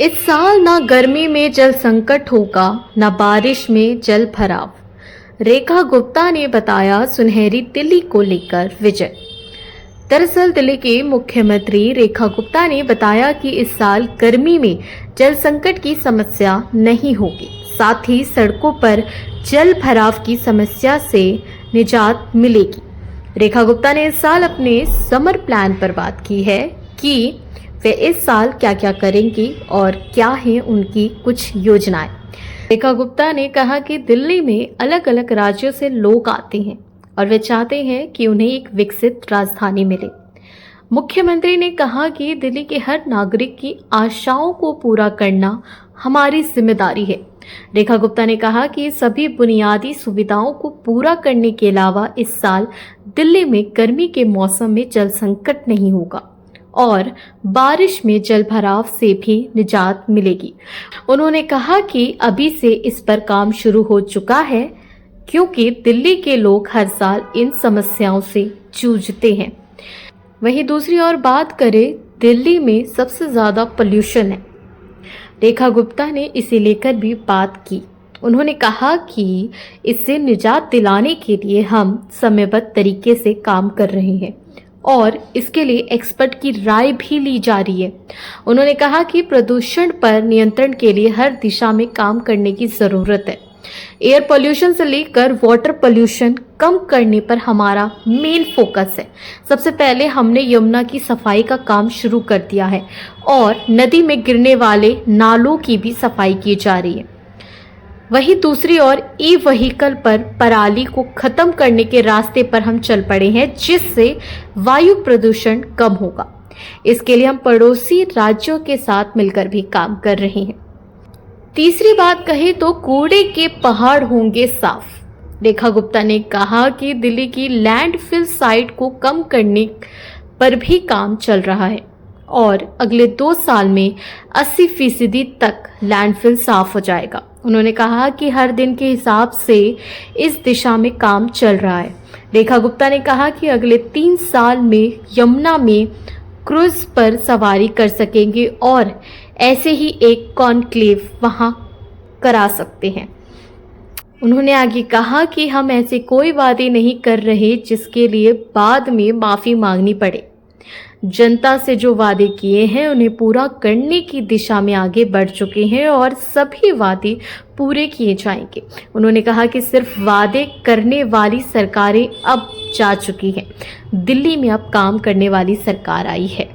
इस साल ना गर्मी में जल संकट होगा, ना बारिश में जल भराव। रेखा गुप्ता ने बताया सुनहरी दिल्ली को लेकर विजय। दरअसल दिल्ली के मुख्यमंत्री रेखा गुप्ता ने बताया कि इस साल गर्मी में जल संकट की समस्या नहीं होगी, साथ ही सड़कों पर जल भराव की समस्या से निजात मिलेगी। रेखा गुप्ता ने इस साल अपने समर प्लान पर बात की है कि वे इस साल क्या क्या करेंगी और क्या हैं उनकी कुछ योजनाएं। रेखा गुप्ता ने कहा कि दिल्ली में अलग अलग राज्यों से लोग आते हैं और वे चाहते हैं कि उन्हें एक विकसित राजधानी मिले। मुख्यमंत्री ने कहा कि दिल्ली के हर नागरिक की आशाओं को पूरा करना हमारी जिम्मेदारी है। रेखा गुप्ता ने कहा कि सभी बुनियादी सुविधाओं को पूरा करने के अलावा इस साल दिल्ली में गर्मी के मौसम में जल संकट नहीं होगा और बारिश में जल भराव से भी निजात मिलेगी। उन्होंने कहा कि अभी से इस पर काम शुरू हो चुका है, क्योंकि दिल्ली के लोग हर साल इन समस्याओं से जूझते हैं। वहीं दूसरी ओर बात करें, दिल्ली में सबसे ज़्यादा पोल्यूशन है। रेखा गुप्ता ने इसे लेकर भी बात की। उन्होंने कहा कि इससे निजात दिलाने के लिए हम समयबद्ध तरीके से काम कर रहे हैं और इसके लिए एक्सपर्ट की राय भी ली जा रही है। उन्होंने कहा कि प्रदूषण पर नियंत्रण के लिए हर दिशा में काम करने की ज़रूरत है। एयर पोल्यूशन से लेकर वाटर पोल्यूशन कम करने पर हमारा मेन फोकस है। सबसे पहले हमने यमुना की सफाई का काम शुरू कर दिया है और नदी में गिरने वाले नालों की भी सफाई की जा रही है। वहीं दूसरी ओर ई व्हीकल पर पराली को खत्म करने के रास्ते पर हम चल पड़े हैं, जिससे वायु प्रदूषण कम होगा। इसके लिए हम पड़ोसी राज्यों के साथ मिलकर भी काम कर रहे हैं। तीसरी बात कहें तो कूड़े के पहाड़ होंगे साफ। रेखा गुप्ता ने कहा कि दिल्ली की लैंडफिल साइट को कम करने पर भी काम चल रहा है और अगले 2 साल में 80% तक लैंडफिल साफ हो जाएगा। उन्होंने कहा कि हर दिन के हिसाब से इस दिशा में काम चल रहा है। रेखा गुप्ता ने कहा कि अगले 3 साल में यमुना में क्रूज पर सवारी कर सकेंगे और ऐसे ही एक कॉन्क्लेव वहां करा सकते हैं। उन्होंने आगे कहा कि हम ऐसे कोई वादे नहीं कर रहे जिसके लिए बाद में माफ़ी मांगनी पड़े। जनता से जो वादे किए हैं उन्हें पूरा करने की दिशा में आगे बढ़ चुके हैं और सभी वादे पूरे किए जाएंगे। उन्होंने कहा कि सिर्फ वादे करने वाली सरकारें अब जा चुकी हैं, दिल्ली में अब काम करने वाली सरकार आई है।